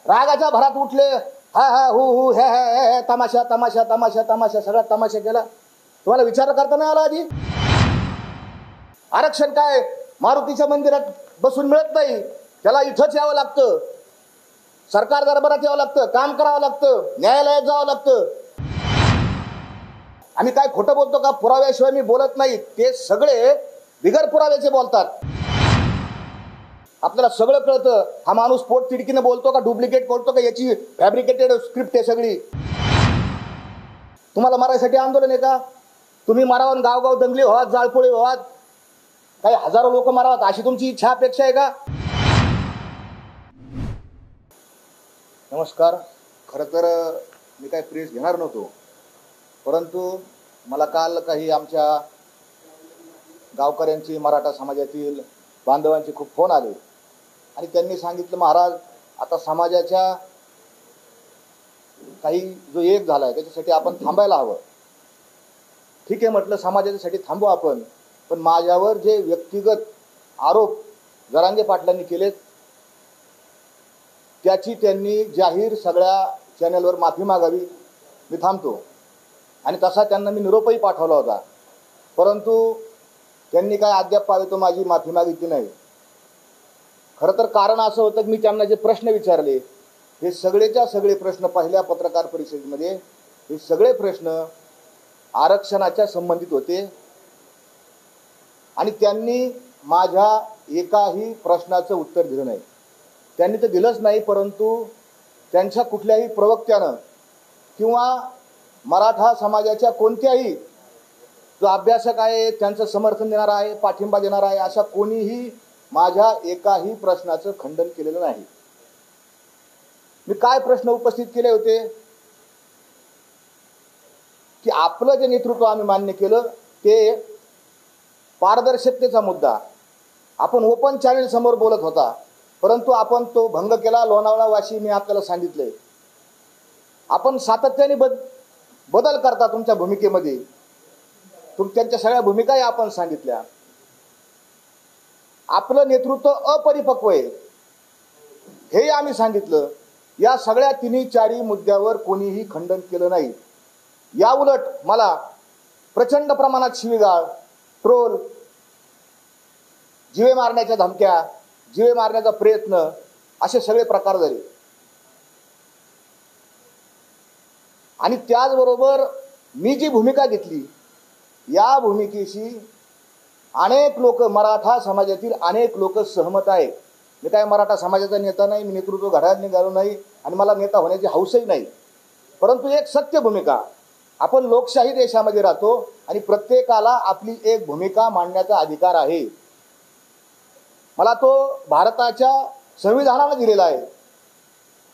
रागाच्या भरात उठले, हा हा हु हु हे हे तमाशा तमाशा तमाशा तमाशा, सगळा तमाशा केला. तुम्हाला विचार करता नाही आला आधी? आरक्षण काय मारुतीच्या मंदिरात बसून मिळत नाही, त्याला इथंच यावं लागतं, सरकार दरबारात यावं लागतं, काम करावं लागतं, न्यायालयात जावं लागतं. आम्ही काय खोटं बोलतो का? पुराव्याशिवाय मी बोलत नाही. ते सगळे बिगर पुराव्याचे बोलतात. आपल्याला सगळं कळतं. हा माणूस पोट तिडकीनं बोलतो का डुप्लिकेट बोलतो का, याची फॅब्रिकेटेड स्क्रिप्ट आहे सगळी. तुम्हाला मारायसाठी आंदोलन आहे का? तुम्ही मारावं, गावगाव दंगली व्हावात, जाळपोळी व्हावात, काही हजारो लोक मारावात, अशी तुमची इच्छा अपेक्षा आहे का? नमस्कार. खरं तर मी काही प्रेस घेणार नव्हतो, परंतु मला काल काही आमच्या गावकऱ्यांची, मराठा समाजातील बांधवांचे खूप फोन आले आणि त्यांनी सांगितलं, महाराज आता समाजाच्या काही जो एक झाला आहे त्याच्यासाठी आपण थांबायला हवं. ठीक आहे म्हटलं, समाजाच्यासाठी थांबू आपण, पण माझ्यावर जे व्यक्तिगत आरोप जरांगे पाटलांनी केलेत त्याची त्यांनी जाहीर सगळ्या चॅनलवर माफी मागावी. मी थांबतो. आणि तसा त्यांना मी निरोपही पाठवला होता, परंतु त्यांनी काय अद्याप पावेतो माझी माफी मागितली नाही. खरं तर कारण असं होतं की मी त्यांना जे प्रश्न विचारले हे सगळेच्या सगळे प्रश्न पहिल्या पत्रकार परिषदेमध्ये, हे सगळे प्रश्न आरक्षणाच्या संबंधित होते आणि त्यांनी माझ्या एकाही प्रश्नाचं उत्तर दिलं नाही. त्यांनी तर दिलंच नाही, परंतु त्यांच्या कुठल्याही प्रवक्त्यानं किंवा मराठा समाजाच्या कोणत्याही जो अभ्यासक आहे, त्यांचं समर्थन देणारा आहे, पाठिंबा देणारा आहे, अशा कोणीही माझ्या एकाही प्रश्नाचं खंडन केलेलं नाही. मी काय प्रश्न उपस्थित केले होते की आपलं जे नेतृत्व आम्ही मान्य केलं ते पारदर्शकतेचा मुद्दा, आपण ओपन चॅनल समोर बोलत होता, परंतु आपण तो भंग केला. लोणावळा वाशी मी आपल्याला सांगितलंय, आपण सातत्याने बदल करता तुमच्या भूमिकेमध्ये, त्यांच्या सगळ्या भूमिकाही आपण सांगितल्या. आपलं नेतृत्व अपरिपक्व आहे हेही आम्ही सांगितलं. या सगळ्या तिन्ही चारही मुद्द्यावर कोणीही खंडन केलं नाही. या उलट मला प्रचंड प्रमाणात शिवीगाळ, ट्रोल, जीवे मारण्याच्या धमक्या, जीवे मारण्याचा प्रयत्न, असे सगळे प्रकार झाले. आणि त्याचबरोबर मी जी भूमिका घेतली या भूमिकेशी अनेक लोक, मराठा समाजातील अनेक लोक सहमत आहे. मी काय मराठा समाजाचा नेता नाही, मी नेतृत्व घड्याळ निघालो नाही आणि मला नेता होण्याची हौसही नाही, परंतु एक सत्य भूमिका, आपण लोकशाही देशामध्ये राहतो आणि प्रत्येकाला आपली एक भूमिका मांडण्याचा अधिकार आहे. मला तो भारताच्या संविधानाने दिलेला आहे.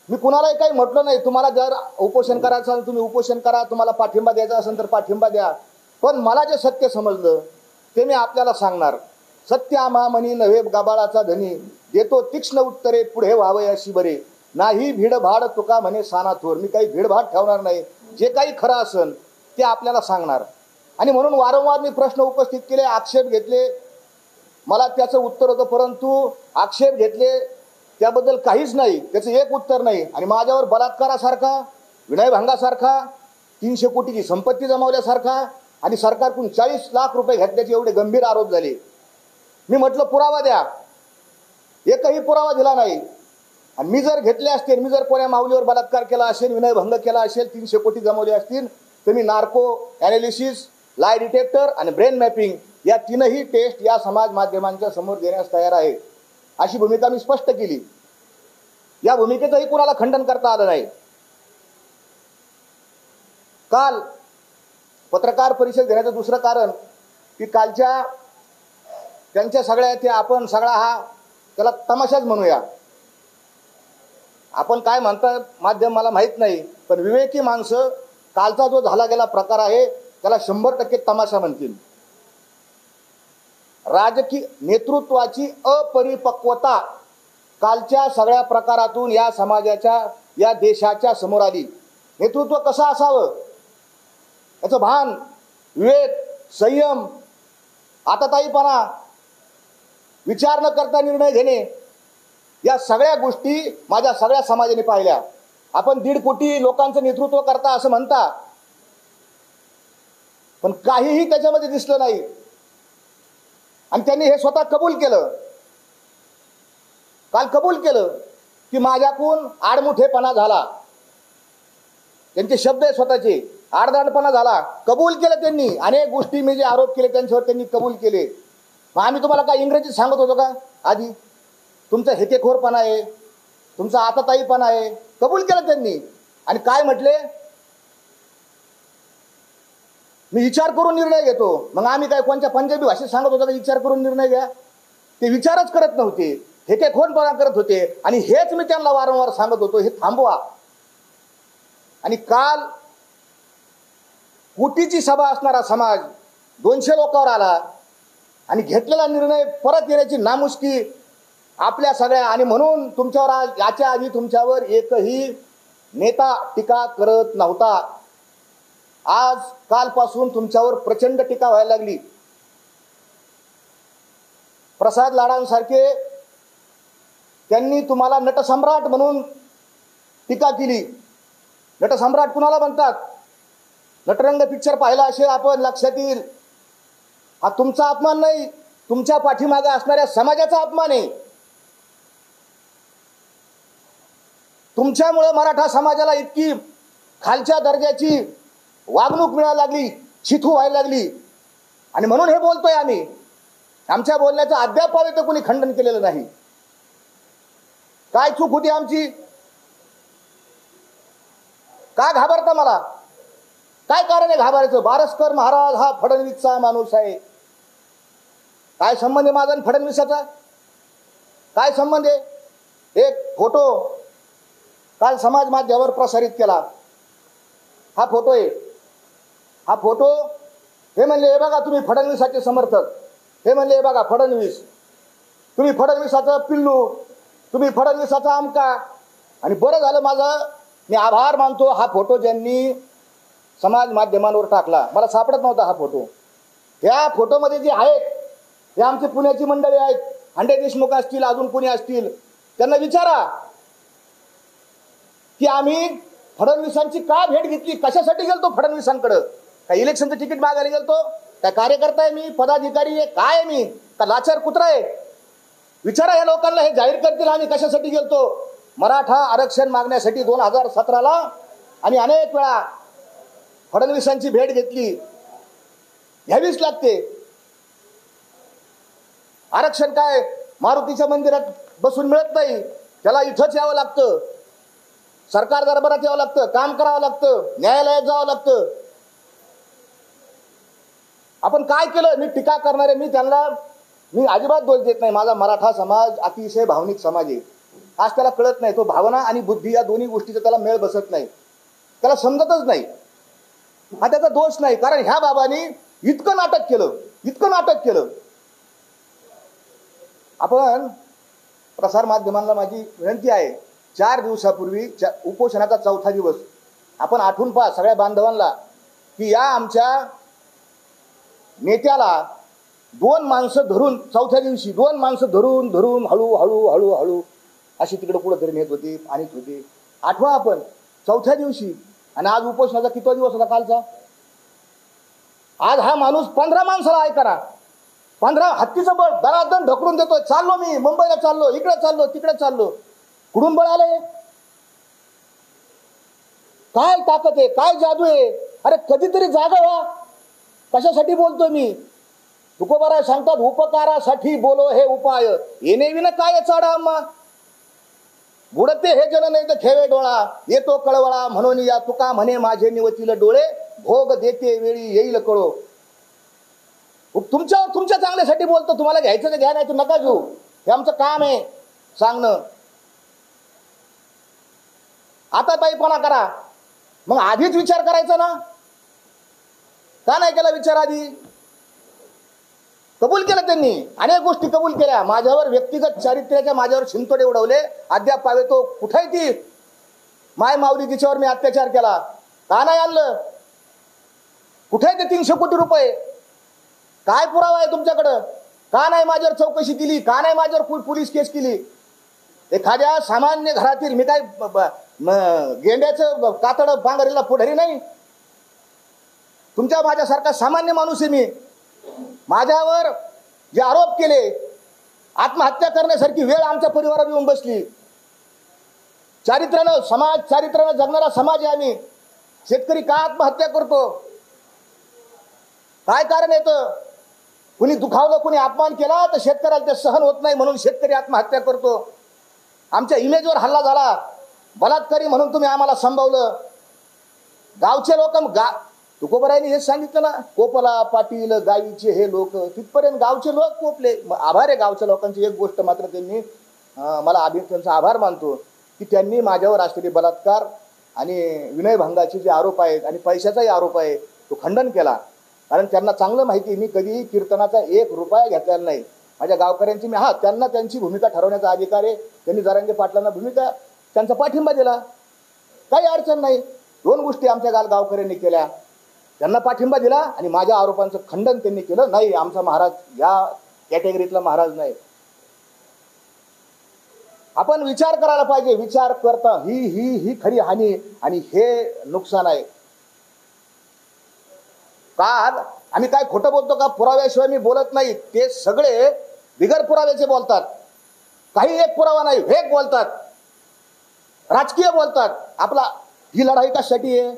मी कुणालाही काही म्हटलं नाही, तुम्हाला जर उपोषण करायचं असेल तुम्ही उपोषण करा, तुम्हाला पाठिंबा द्यायचा असेल तर पाठिंबा द्या, पण मला जे सत्य समजलं ते मी आपल्याला सांगणार. सत्य आम्हामणी नव्हे गबाळाचा धनी, देतो तीक्ष्ण उत्तरे पुढे व्हावे अशी बरे, नाही भीडभाड तुका म्हणे साना थोर. मी काही भीडभाड ठेवणार नाही, जे काही खरं असेल ते आपल्याला सांगणार. आणि म्हणून वारंवार मी प्रश्न उपस्थित केले, आक्षेप घेतले, मला त्याचं उत्तर होतं, परंतु आक्षेप घेतले त्याबद्दल काहीच नाही, त्याचं एक उत्तर नाही. आणि माझ्यावर बलात्कारासारखा, विनयभंगासारखा, 300 कोटीची संपत्ती जमावल्यासारखा आणि सरकारकडून 40 लाख रुपये घेतल्याचे एवढे गंभीर आरोप झाले. मी म्हटलं पुरावा द्या, एकही पुरावा दिला नाही. आणि मी जर घेतले असते, मी जर कोण्या माऊलीवर बलात्कार केला असेल, विनयभंग केला असेल, 300 कोटी जमवले असतील, तर मी नार्को ॲनालिसिस, लाय डिटेक्टर आणि ब्रेन मॅपिंग या तीनही टेस्ट या समाज माध्यमांच्या समोर देण्यास तयार आहे, अशी भूमिका मी स्पष्ट केली. या भूमिकेचंही कुणाला खंडन करता आलं नाही. काल पत्रकार परिषद घेण्याचं दुसरं कारण की कालच्या त्यांच्या सगळ्या ते आपण सगळा हा त्याला तमाशाच म्हणूया, आपण काय म्हणतात माध्यम मला माहीत नाही, पण विवेकी माणसं कालचा जो झाला गेला प्रकार आहे त्याला 100% तमाशा म्हणतील. राजकीय नेतृत्वाची अपरिपक्वता कालच्या सगळ्या प्रकारातून या समाजाच्या, या देशाच्या समोर आली. नेतृत्व कसं असावं याचं भान, विवेक, संयम, आताताईपणा, विचार न करता निर्णय घेणे, या सगळ्या गोष्टी माझ्या सगळ्या समाजाने पाहिल्या. आपण 1.5 कोटी लोकांचं नेतृत्व करता असं म्हणता, पण काहीही त्याच्यामध्ये दिसलं नाही. आणि त्यांनी हे स्वतः कबूल केलं, काल कबूल केलं की माझ्याकडून आडमुठेपणा झाला. त्यांचे शब्द आहे स्वतःचे, आडदांडपणा झाला. कबूल केलं त्यांनी. अनेक गोष्टी मी जे आरोप केले त्यांच्यावर त्यांनी कबूल केले. मग आम्ही तुम्हाला काय इंग्रजीत सांगत होतो का आधी? तुमचा हेकेखोरपणा आहे, तुमचा आताताईपणा आहे. कबूल केलं त्यांनी. आणि काय म्हटले? मी विचार करून निर्णय घेतो. मग आम्ही काय कोणत्या पंजाबी भाषेत सांगत होतो का विचार करून निर्णय घ्या? ते विचारच करत नव्हते, हेकेखोरपणा करत होते. आणि हेच मी त्यांना वारंवार सांगत होतो, हे थांबवा. आणि काल कोटीची सभा असणारा समाज 200 लोकांवर आला आणि घेतलेला निर्णय परत येण्याची नामुष्की आपल्या सगळ्या. आणि म्हणून तुमच्यावर आज, याच्या आधी तुमच्यावर एकही नेता टीका करत नव्हता. आज कालपासून तुमच्यावर प्रचंड टीका व्हायला लागली. प्रसाद लाडांसारखे त्यांनी तुम्हाला नटसम्राट म्हणून टीका केली. नटसम्राट कुणाला म्हणतात? नटरंग पिक्चर पाहिला असेल आपण, लक्षात येईल. हा तुमचा अपमान नाही, तुमच्या पाठीमागे असणाऱ्या समाजाचा अपमान आहे. तुमच्यामुळे मराठा समाजाला इतकी खालच्या दर्जाची वागणूक मिळायला लागली, चिथू व्हायला लागली. आणि म्हणून हे बोलतोय आम्ही. आमच्या बोलण्याचं अद्याप तर कोणी खंडन केलेलं नाही. काय चूक होती आमची? का घाबरता मला? काय कारण आहे घाबरायचं? बारसकर महाराज हा फडणवीसचा माणूस आहे. काय संबंध आहे माझा आणि फडणवीसाचा? काय संबंध आहे? एक फोटो काल समाज माध्यमावर प्रसारित केला. हा फोटो आहे. हा फोटो, हे म्हणले हे बघा तुम्ही फडणवीसाचे समर्थक, हे म्हणले हे बघा फडणवीस, तुम्ही फडणवीसाचं पिल्लू, तुम्ही फडणवीसाचा आमका. आणि बरं झालं, माझं मी आभार मानतो, हा फोटो ज्यांनी समाज माध्यमांवर टाकला. मला सापडत नव्हता हा फोटो. या फोटोमध्ये जे आहेत हे आमची पुण्याची मंडळी आहेत, हांडे देशमुख असतील, अजून कोणी असतील, त्यांना विचारा की आम्ही फडणवीसांची का भेट घेतली, कशासाठी गेलतो फडणवीसांकडं? काय इलेक्शनचं तिकीट मागायला गेलतो? काय कार्यकर्ता आहे मी, पदाधिकारी आहे, काय आहे मी, का लाचार कुत्रा आहे? विचारा या लोकांना, हे जाहीर करतील आम्ही कशासाठी गेलतो. मराठा आरक्षण मागण्यासाठी 2017ला आणि अनेक वेळा फडणवीसांची भेट घेतली. घ्यावीच लागते. आरक्षण काय मारुतीच्या मंदिरात बसून मिळत नाही, त्याला इथंच यावं लागतं, सरकार दरबारात यावं लागतं, काम करावं लागतं, न्यायालयात जावं लागतं. आपण काय केलं? मी टीका करणारे, मी अजिबात दोष देत नाही. माझा मराठा समाज अतिशय भावनिक समाज आहे. आज त्याला कळत नाही, तो भावना आणि बुद्धी या दोन्ही गोष्टीचा त्याला मेळ बसत नाही, त्याला समजतच नाही. हा त्याचा दोष नाही, कारण ह्या बाबांनी इतकं नाटक केलं. आपण प्रसार माध्यमांना माझी विनंती आहे, 4 दिवसापूर्वी उपोषणाचा 4था दिवस आपण आठवून पहा सगळ्या बांधवांना की या आमच्या नेत्याला 2 माणसं धरून, 4थ्या दिवशी 2 माणसं धरून हळू अशी तिकडे पुढे धरून येत होती, आणत होते. आठवा आपण 4थ्या दिवशी. आणि आज उपोषणाचा कितवा दिवस होता कालचा? आज हा माणूस 15 माणसाला ऐकणार, 15 हत्तीचं बळ दरादन ढकलून देतोय. चाललो मी मुंबईला, चाललो इकडे, चाललो तिकडे, चाललो. कुठून बळ आलंय? काय ताकद आहे, काय जादू आहे? अरे कधीतरी जागा व्हा. कशासाठी बोलतोय मी? तुकोबाराय सांगतात, उपकारासाठी बोलो हे उपाय, येणे विना काय चाडा अम्मा. बुडते हे जन नाही तर ठेवे डोळा, येतो कळवळा म्हणून या तुका म्हणे माझे निवतील डोळे, भोग देते वेळी येईल कळो. तुमच्या चांगल्यासाठी बोलतो. तुम्हाला घ्यायचं तर घ्या, नाही तर नका घेऊ. हे आमचं काम आहे सांगणं. आता ताईपणा करा, मग आधीच विचार करायचा ना. का नाही केला विचार आधी? कबूल केलं त्यांनी, अनेक गोष्टी कबूल केल्या. माझ्यावर व्यक्तिगत चारित्र्याच्या माझ्यावर शिंतोडे उडवले. अद्याप पावे तो कुठे ती माय माऊली, तिच्यावर मी अत्याचार केला, का नाही आणलं? कुठे ते 300 कोटी रुपये? काय पुरावा आहे तुमच्याकडं? का नाही माझ्यावर चौकशी केली? का नाही माझ्यावर पोलीस केस केली? एखाद्या सामान्य घरातील मी काय गेंड्याचं कातड पांघरीला पुढारी नाही. तुमच्या माझ्यासारखा सामान्य माणूस आहे मी. माझ्यावर जे आरोप केले, आत्महत्या करण्यासारखी वेळ आमच्या परिवारावर येऊन बसली. चारित्र्यानं जगणारा समाज आहे आम्ही. शेतकरी का आत्महत्या करतो? काय कारण येतं? कुणी दुखावलं, कुणी अपमान केला तर शेतकऱ्याला ते सहन होत नाही म्हणून शेतकरी आत्महत्या करतो. आमच्या इमेजवर हल्ला झाला, बलात्कारी म्हणून तुम्ही आम्हाला संभवलं. गावचे लोक तुकोबरायांनी हेच सांगितलं ना, कोपला पाटील गावीचे हे लोक, तिथपर्यंत गावचे लोक कोपले. आभार आहे गावच्या लोकांची. एक गोष्ट मात्र त्यांनी मला त्यांचा आभार मानतो की त्यांनी माझ्यावर असलेले बलात्कार आणि विनयभंगाचे जे आरोप आहेत आणि पैशाचाही आरोप आहे तो खंडन केला. कारण त्यांना चांगलं माहिती मी कधीही कीर्तनाचा 1 रुपया घेतलेला नाही. माझ्या गावकऱ्यांची मी त्यांना त्यांची भूमिका ठरवण्याचा अधिकार आहे. त्यांनी जरांगे पाटलांना भूमिका त्यांचा पाठिंबा दिला, काही अडचण नाही. 2 गोष्टी आमच्या गावकऱ्यांनी केल्या, त्यांना पाठिंबा दिला आणि माझ्या आरोपांचं खंडन त्यांनी केलं. नाही, आमचा महाराज या कॅटेगरीतला महाराज नाही. आपण विचार करायला पाहिजे. विचार करता ही खरी हानी आणि हे नुकसान आहे. काल आम्ही काय खोटं बोलतो का? पुराव्याशिवाय मी बोलत नाही. ते सगळे बिगर पुराव्याचे बोलतात. काही एक पुरावा नाही, वेग बोलतात, राजकीय बोलतात. ही लढाई कशासाठी आहे?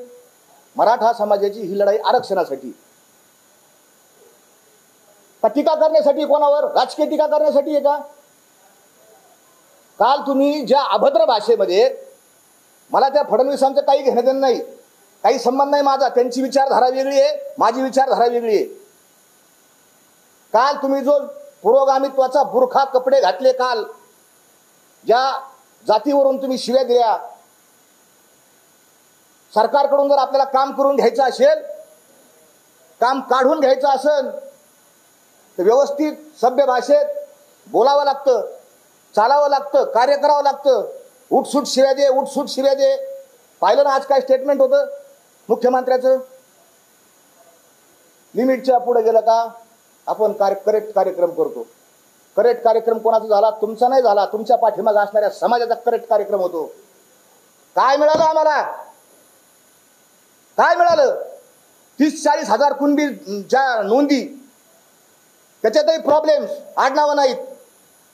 मराठा समाजाची ही लढाई आरक्षणासाठी. का टीका करण्यासाठी? कोणावर? राजकीय टीका करण्यासाठी आहे का? काल तुम्ही ज्या अभद्र भाषेमध्ये, मला त्या फडणवीसांचं काही घेणं देणं नाही, काही संबंध नाही माझा. त्यांची विचारधारा वेगळी आहे, माझी विचारधारा वेगळी आहे. काल तुम्ही जो पुरोगामित्वाचा बुरखा कपडे घातले, काल ज्या जातीवरून तुम्ही शिव्या दिल्या, सरकारकडून जर आपल्याला काम करून घ्यायचं असेल, काम काढून घ्यायचं असेल तर व्यवस्थित सभ्य भाषेत बोलावं लागतं, चालावं लागतं, कार्य करावं लागतं. उठसूट शिव्या दे, उठसूट शिव्या दे. पाहिलं ना आज काय स्टेटमेंट होतं मुख्यमंत्र्याचं? लिमिटच्या पुढे गेलं का आपण करेक्ट कार्यक्रम करतो. करेक्ट कार्यक्रम कोणाचा झाला? तुमचा नाही झाला. तुमच्या पाठीमागे असणाऱ्या समाजाचा करेक्ट कार्यक्रम होतो. काय मिळालं आम्हाला? काय मिळालं? 30-40 हजार कुणबीच्या नोंदी, त्याच्यातही प्रॉब्लेम्स, आडनावं नाहीत.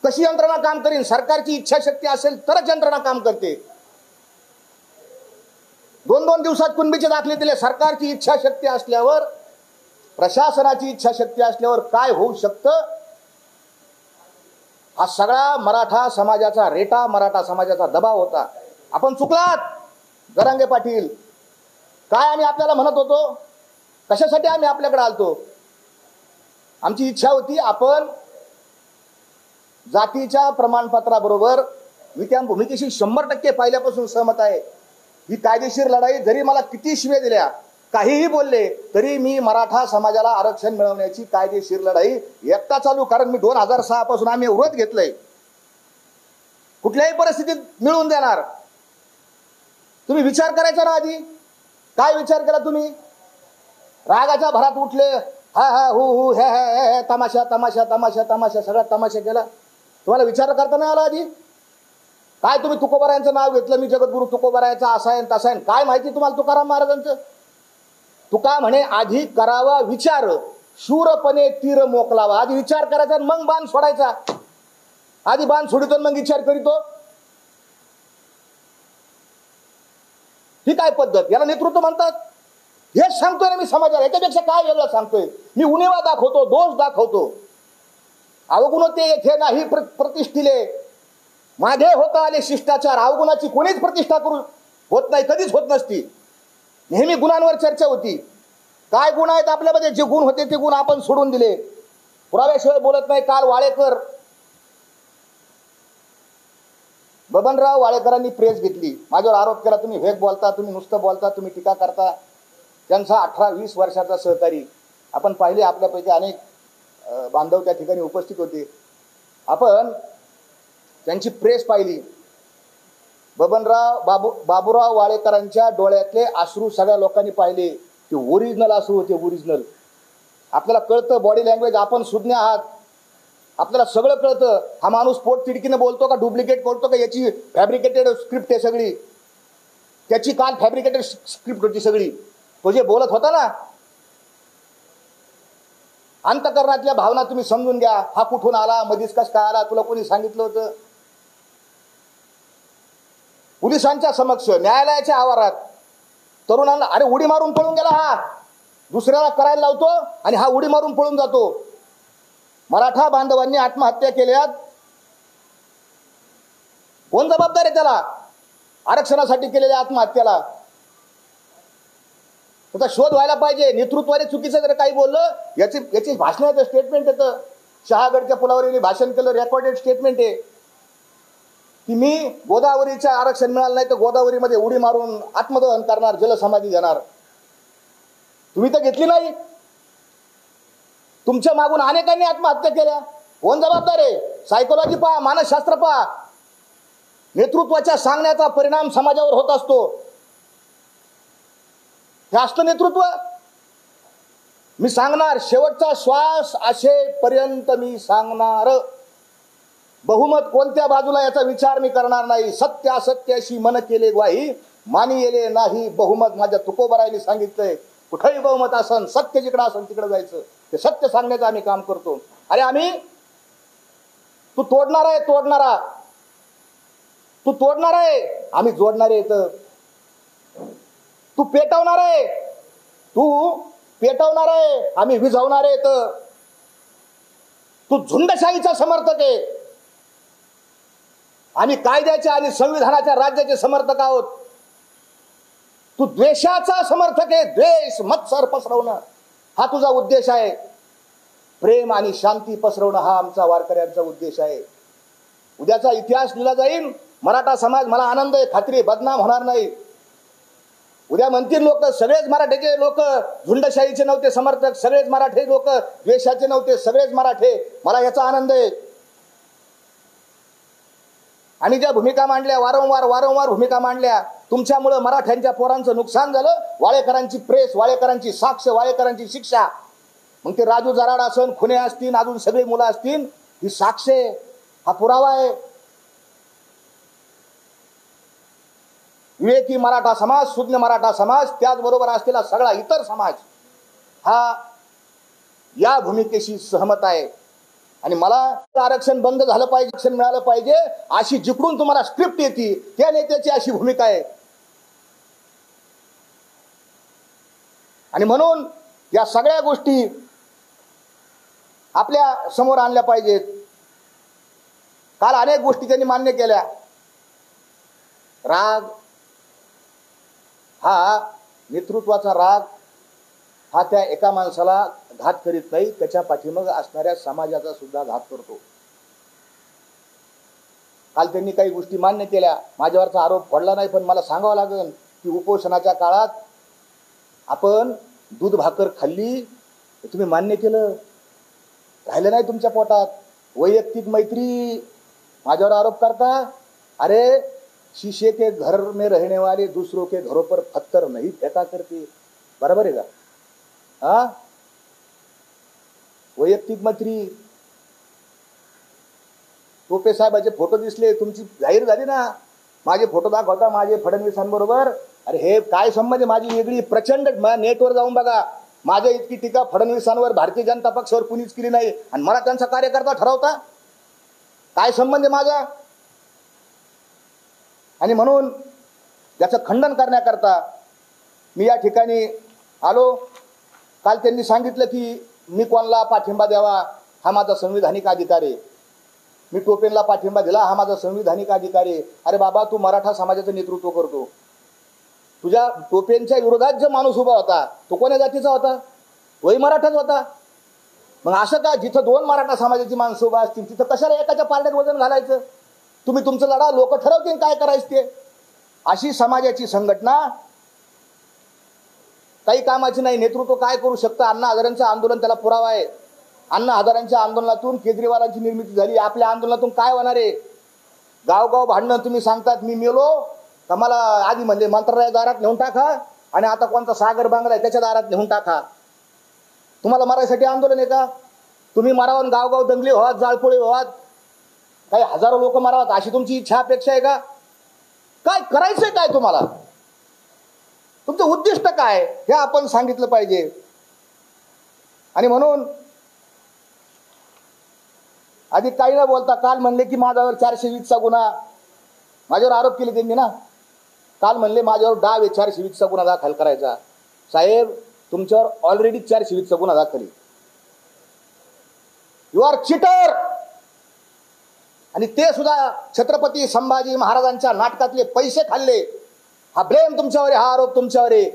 कशी यंत्रणा काम करीन? सरकारची इच्छाशक्ती असेल तरच यंत्रणा काम करते. 2-2 दिवसात कुणबीचे दाखले दिले. सरकारची इच्छाशक्ती असल्यावर, प्रशासनाची इच्छाशक्ती असल्यावर काय होऊ शकतं? हा सगळा मराठा समाजाचा रेटा, मराठा समाजाचा दबाव होता. आपण चुकलात जरांगे पाटील. काय आम्ही आपल्याला म्हणत होतो? कशासाठी आम्ही आपल्याकडे आलतो? आमची इच्छा होती आपण जातीच्या प्रमाणपत्राबरोबर, मी त्या भूमिकेशी 100% पहिल्यापासून सहमत आहे. ही कायदेशीर लढाई, जरी मला किती शिव्या दिल्या, काहीही बोलले, तरी मी मराठा समाजाला आरक्षण मिळवण्याची कायदेशीर लढाई एकटा चालू. कारण मी 2006 पासून आम्ही व्रत घेतलंय, कुठल्याही परिस्थितीत मिळवून देणार. तुम्ही विचार करायचा ना आधी. काय विचार केला तुम्ही? रागाच्या भरात उठले, हा हु हे तमाशा तमाशा तमाशा तमाशा, सगळा तमाशा केला. तुम्हाला विचार करता नाही आला आधी? काय तुम्ही तुकोबारायांचं नाव घेतलं, मी जगद्गुरु तुकोबारायांचा असा आहे तसा आहे. काय माहिती तुम्हाला तुकाराम महाराजांचं? तुका म्हणे आधी करावा विचार, शूरपणे तीर मोकलावा. आधी विचार करायचा मग बाण सोडायचा. आधी बाण सोडितो मग विचार करीतो. ही काय पद्धत? याला नेतृत्व म्हणतात? हेच सांगतोय ना मी समाजाला. याच्यापेक्षा काय वेगळं सांगतोय? मी उणिवा दाखवतो, दोष दाखवतो. अवगुणते येथे नाही प्रतिष्ठिले, मागे होता आले शिष्टाचार. अवगुणाची कोणीच प्रतिष्ठा करू होत नाही, कधीच होत नसती. नेहमी गुणांवर चर्चा होती. काय गुण आहेत आपल्यामध्ये? जे गुण होते ते गुण आपण सोडून दिले. पुराव्याशिवाय बोलत नाही. काल वाळेकर, बबनराव वाळेकरांनी प्रेस घेतली, माझ्यावर आरोप केला, तुम्ही वेग बोलता, तुम्ही नुसतं बोलता, तुम्ही टीका करता. त्यांचा 18-20 वर्षाचा सहकारी आपण पाहिले. आपल्यापैकी अनेक बांधव त्या ठिकाणी उपस्थित होते. आपण त्यांची प्रेस पाहिली. बाबूराव वाळेकरांच्या डोळ्यातले अश्रू सगळ्या लोकांनी पाहिले. ते ओरिजिनल अश्रू होते, ओरिजिनल. आपल्याला कळतं बॉडी लँग्वेज. आपण सुज्ञ आहात, आपल्याला सगळं कळतं. हा माणूस पोट तिडकीनं बोलतो का डुप्लिकेट बोलतो का, याची फॅब्रिकेटेड स्क्रिप्ट आहे सगळी, त्याची काल फॅब्रिकेटेड स्क्रिप्ट होती सगळी. तो जे बोलत होता ना, अंतकरणातल्या भावना तुम्ही समजून घ्या. हा कुठून आला, मधीच कस काय आला, तुला कोणी सांगितलं होतं? पोलिसांच्या समक्ष, न्यायालयाच्या आवारात तरुणांना, अरे उडी मारून पळून गेला हा, दुसऱ्याला करायला लावतो आणि हा उडी मारून पळून जातो. मराठा बांधवांनी आत्महत्या केल्यात, कोण जबाबदार आहे त्याला? आरक्षणासाठी केलेल्या आत्महत्याला त्याचा शोध व्हायला पाहिजे. नेतृत्वाने चुकीचं जर काही बोललं, याची भाषणाचं स्टेटमेंट येतं. शहागडच्या पुलावर यांनी भाषण केलं, रेकॉर्डेड स्टेटमेंट आहे की मी गोदावरीच्या आरक्षण मिळालं नाही तर गोदावरीमध्ये उडी मारून आत्मदहन करणार, जलसमाधी घेणार. तुम्ही तर घेतली नाही. तुमच्या मागून अनेकांनी आत्महत्या केल्या. कोण जबाबदार आहे? सायकोलॉजी पहा, मानसशास्त्र पहा. नेतृत्वाच्या सांगण्याचा परिणाम समाजावर होत असतो. हे असतं नेतृत्व. मी सांगणार, शेवटचा श्वास असेपर्यंत मी सांगणार. बहुमत कोणत्या बाजूला याचा विचार मी करणार नाही. सत्य असत्याशी मन केले ग्वाही, मानी येले नाही बहुमत. माझ्या तुकोबरायांनी सांगितलंय, कुठेही बहुमत असन, सत्य जिकडं असन तिकडे जायचं. ते सत्य सांगण्याचं आम्ही काम करतो. अरे आम्ही, तू तोडणार आहे, तोडणारा तू तोडणार आहे, आम्ही जोडणारे येतं. तू पेटवणार आहे, तू पेटवणार आहे, आम्ही विझवणार आहे. तू झुंडशाहीचा समर्थक आहे, आम्ही कायद्याच्या आणि संविधानाच्या राज्याचे समर्थक आहोत. तू द्वेषाचा समर्थक आहे, द्वेष मत्सर पसरवणं हा तुझा उद्देश आहे. प्रेम आणि शांती पसरवणं हा आमचा वारकऱ्यांचा उद्देश आहे. उद्याचा इतिहास लिहिला जाईल. मराठा समाज, मला आनंद आहे, खात्री, बदनाम होणार नाही. उद्या म्हणतील लोक, सगळेच मराठ्याचे लोक झुंडशाहीचे नव्हते समर्थक, सगळेच मराठे लोक द्वेषाचे नव्हते, सगळेच मराठे. मला याचा आनंद आहे. आणि ज्या भूमिका मांडल्या, वारंवार भूमिका मांडल्या, तुमच्यामुळे मराठ्यांच्या पोरांचं नुकसान झालं. वाळेकरांची प्रेस, वाळेकरांची साक्ष, वाळेकरांची शिक्षा. मग ते राजू जराड असन, खुने असतील, अजून सगळी मुलं असतील, ही साक्ष आहे, हा पुरावा आहे. विवेकी मराठा समाज, सुज्ञ मराठा समाज, त्याचबरोबर असलेला सगळा इतर समाज हा या भूमिकेशी सहमत आहे. आणि मला आरक्षण बंद झालं पाहिजे, आरक्षण मिळालं पाहिजे अशी जिकडून तुम्हाला स्क्रिप्ट येते, त्या नेत्याची अशी भूमिका आहे. आणि म्हणून या सगळ्या गोष्टी आपल्या समोर आणल्या पाहिजेत. काल अनेक गोष्टी त्यांनी मान्य केल्या. राग हा, नेतृत्वाचा राग हा त्या एका माणसाला घात करीत नाही, त्याच्या पाठीमाग असणाऱ्या समाजाचा सुद्धा घात करतो. काल त्यांनी काही गोष्टी मान्य केल्या, माझ्यावरचा आरोप पडला नाही, पण मला सांगावं लागेल की उपोषणाच्या काळात आपण दूध भाकर खाल्ली, तुम्ही मान्य केलं, राहिलं नाही तुमच्या पोटात. वैयक्तिक मैत्री, माझ्यावर आरोप करता. अरे शीशे के घर में रहने वाले दूसरों के घरों पर पत्थर नहीं फेंका करते. बरोबर आहे का? हा, वैयक्तिक मैत्री. टोपे साहेबाचे फोटो दिसले, तुमची जाहीर झाली ना, माझे फोटो दाखवता माझे फडणवीसांबरोबर. अरे हे काय संबंध? माझी वेगळी प्रचंड, नेटवर जाऊन बघा, माझ्या इतकी टीका फडणवीसांवर भारतीय जनता पक्षावर कुणीच केली नाही, आणि मला त्यांचा कार्यकर्ता ठरवता. काय संबंध आहे माझा? आणि म्हणून त्याचं खंडन करण्याकरता मी या ठिकाणी आलो. काल त्यांनी सांगितलं की मी कोणाला पाठिंबा द्यावा हा माझा संविधानिक अधिकार आहे, मी टोपेंना पाठिंबा दिला हा माझा संविधानिक अधिकार आहे. अरे बाबा, तू मराठा समाजाचं नेतृत्व करतो, तुझ्या टोपेंच्या विरोधात जो माणूस उभा होता तो कोण्या जातीचा होता? वही मराठाच होता. मग असं का, जिथं दोन मराठा समाजाची माणसं उभा असतील तिथं कशाला एकाच्या पारड्यात वजन घालायचं? तुम्ही तुमचं लढा, लोक ठरवतील काय करायचं ते. अशी समाजाची संघटना काही कामाची नाही. नेतृत्व काय करू शकतं? अण्णा हजारेंचं आंदोलन त्याला पुरावा आहे. अण्णा हजारेंच्या आंदोलनातून केजरीवालांची निर्मिती झाली. आपल्या आंदोलनातून काय होणार आहे? गावगाव भांडणं. तुम्ही सांगतात मी मेलो तर मला आधी म्हणजे मंत्रालय दारात नेऊन टाका, आणि आता कोणता सागर बांगला आहे त्याच्या दारात नेऊन टाका. तुम्हाला मारायसाठी आंदोलन आहे का? तुम्ही मारावं, गावगाव दंगली व्हावात, जाळपोळी व्हावात, काही हजारो लोक मारावात, अशी तुमची इच्छा अपेक्षा आहे का? काय करायचंय काय तुम्हाला? तुमचं उद्दिष्ट काय हे आपण सांगितलं पाहिजे. आणि म्हणून आधी काही न बोलता काल म्हणले की माझ्यावर 420चा गुन्हा, माझ्यावर आरोप केले त्यांनी ना. काल म्हणले माझ्यावर डाव 420चा गुन्हा दाखल करायचा. साहेब, तुमच्यावर ऑलरेडी 420चा गुन्हा दाखल आहे. You are cheater. आणि ते सुद्धा छत्रपती संभाजी महाराजांच्या नाटकातले पैसे खाल्ले. हा ब्लेम तुमच्यावर आहे, हा आरोप तुमच्यावर आहे.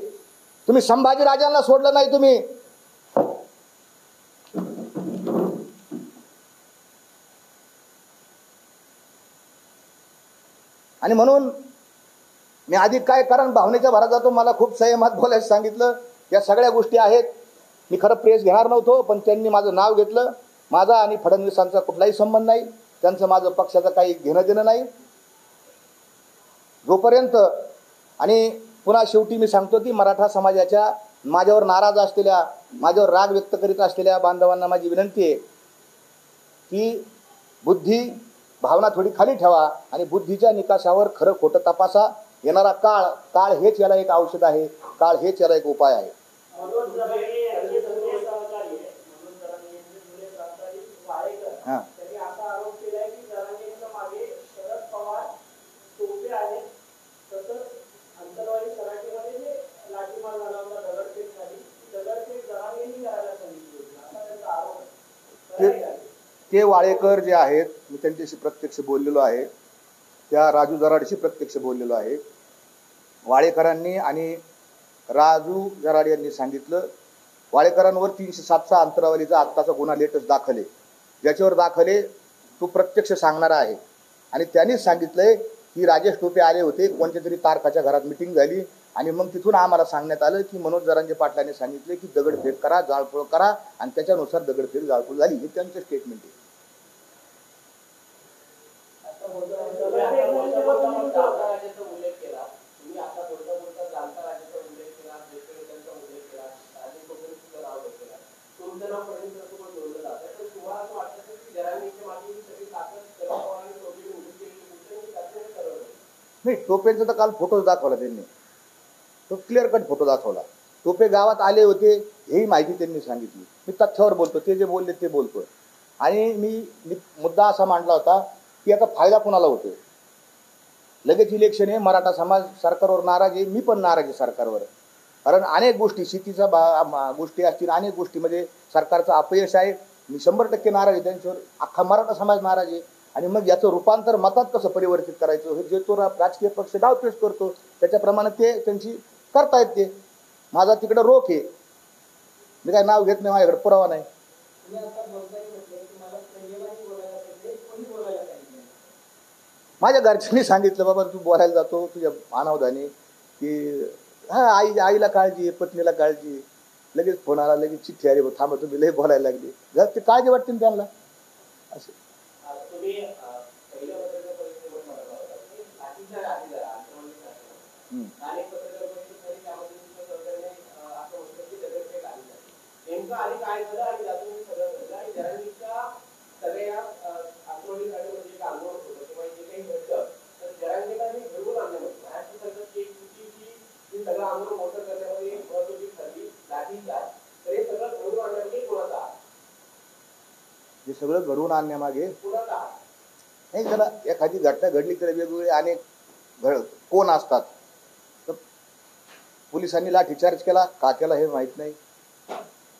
तुम्ही संभाजी राजांना सोडलं नाही तुम्ही. आणि म्हणून मी आधी काय, कारण भावनेच्या भरात जातो, मला खूप संयमात बोलायला सांगितलं. या सगळ्या गोष्टी आहेत. मी खरं प्रेस घेणार नव्हतो, पण त्यांनी माझं नाव घेतलं. माझा आणि फडणवीसांचा कुठलाही संबंध नाही, त्यांचं माझं पक्षाचं काही घेणं देणं नाही. जोपर्यंत, आणि पुन्हा शेवटी मी सांगतो की मराठा समाजाच्या माझ्यावर नाराज असलेल्या, माझ्यावर राग व्यक्त करीत असलेल्या बांधवांना माझी विनंती आहे की बुद्धी भावना थोडी खाली ठेवा आणि बुद्धीच्या निकासावर खरं खोटं तपासा. येणारा काळ हेच याला एक औषध आहे, काळ हेच याला एक उपाय आहे. हां, ते वाळेकर जे आहेत, मी त्यांच्याशी प्रत्यक्ष बोललेलो आहे, त्या राजू जराडशी प्रत्यक्ष बोललेलो आहे. वाळेकरांनी आणि राजू जराड यांनी सांगितलं, वाळेकरांवर 307चा अंतरावलीचा आत्ताचा गुन्हा लेटेस्ट दाखल आहे, ज्याच्यावर दाखल आहे तो प्रत्यक्ष सांगणारा आहे. आणि त्यांनीच सांगितलंय की राजेश टोपे आले होते, कोणत्या तरी तारखाच्या घरात मिटिंग झाली, आणि मग तिथून आम्हाला सांगण्यात आलं की मनोज जरांगे पाटलांनी सांगितले की दगडफेक करा, जाळपोळ करा, आणि त्याच्यानुसार दगडफेक जाळपोळ झाली. हे त्यांचं स्टेटमेंट आहे. नाही, टोपेंचा तर काल फोटोच दाखवला त्यांनी, तो क्लिअर कट फोटो दाखवला. टोपे गावात आले होते हेही माहिती त्यांनी सांगितली. मी तथ्यावर बोलतो, ते जे बोलले ते बोलतो. आणि मी मुद्दा असा मांडला होता की आता फायदा कोणाला होतो? लगेच इलेक्शन आहे, मराठा समाज सरकारवर नाराज आहे, मी पण नाराज आहे सरकारवर. कारण अनेक गोष्टी, शेतीचा गोष्टी असतील, अनेक गोष्टीमध्ये सरकारचं अपयश आहे. मी 100% नाराज आहे त्यांच्यावर. अख्खा मराठा समाज नाराज आहे. आणि मग याचं रूपांतर मतात कसं परिवर्तित करायचं हे जे तो राजकीय पक्ष डावपेच करतो, त्याच्याप्रमाणे ते त्यांची करतायत. ते माझा तिकडं रोख आहे, मी काय नाव घेत नाही, माझ्याकडे पुरावा नाही. माझ्या घरच्यांनी सांगितलं, बाबा तू बोलायला जातो तुझ्या अनावधाने, की हा आईला काळजी आहे, पत्नीला काळजी आहे. लगेच फोन आला, लगेच चिठ्ठी आली, थांबा तुम्ही लय बोलायला लागली. जर ते काळजी वाटते ना त्यांना. असं हे सगळं घडवून आणण्यामागे नाही, त्याला एखादी घटना घडली तर वेगवेगळे अनेक कोण असतात. तर पोलिसांनी लाठीचार्ज केला का केला हे माहीत नाही.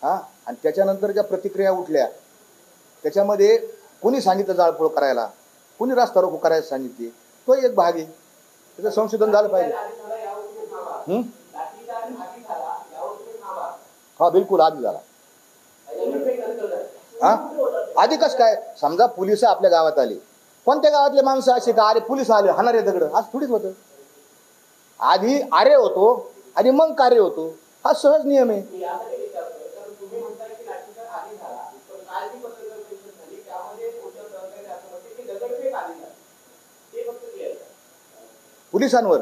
हां, आणि त्याच्यानंतर ज्या प्रतिक्रिया उठल्या त्याच्यामध्ये कोणी सांगितलं जाळपोळ करायला, कोणी रास्ता रोको करायला सांगितली, तो एक भाग आहे. त्याचं संशोधन झालं पाहिजे. हा, बिलकुल आधी झाला. हा, आधी कसं काय? समजा पोलिस आपल्या गावात आले, कोणत्या गावातले माणसं असे का अरे पोलीस आले हाणारे दगड, आज थोडीच होतं. आधी आरे होतो आणि मग कार्य होतो, हा सहज नियम आहे. पोलिसांवर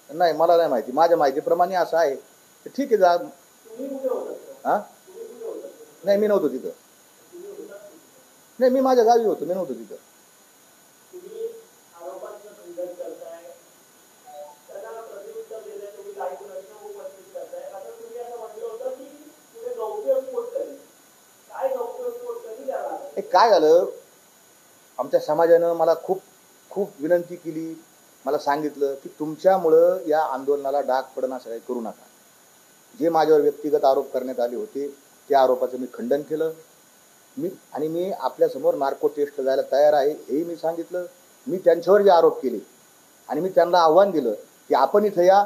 नाही, मला नाही माहिती. माझ्या माहितीप्रमाणे असं आहे. ठीक आहे, जा. हा, नाही, मी नव्हतो तिथं. नाही, मी माझ्या गावी होतो, मी नव्हतो तिथं. काय झालं, आमच्या समाजानं मला खूप खूप विनंती केली, मला सांगितलं की तुमच्यामुळं या आंदोलनाला डाग पडणं असं काही करू नका. जे माझ्यावर व्यक्तिगत आरोप करण्यात आले होते त्या आरोपाचं मी खंडन केलं. मी आपल्यासमोर नार्को टेस्ट जायला तयार आहे हेही मी सांगितलं. मी त्यांच्यावर जे आरोप केले आणि मी त्यांना आव्हान दिलं की आपण इथं या,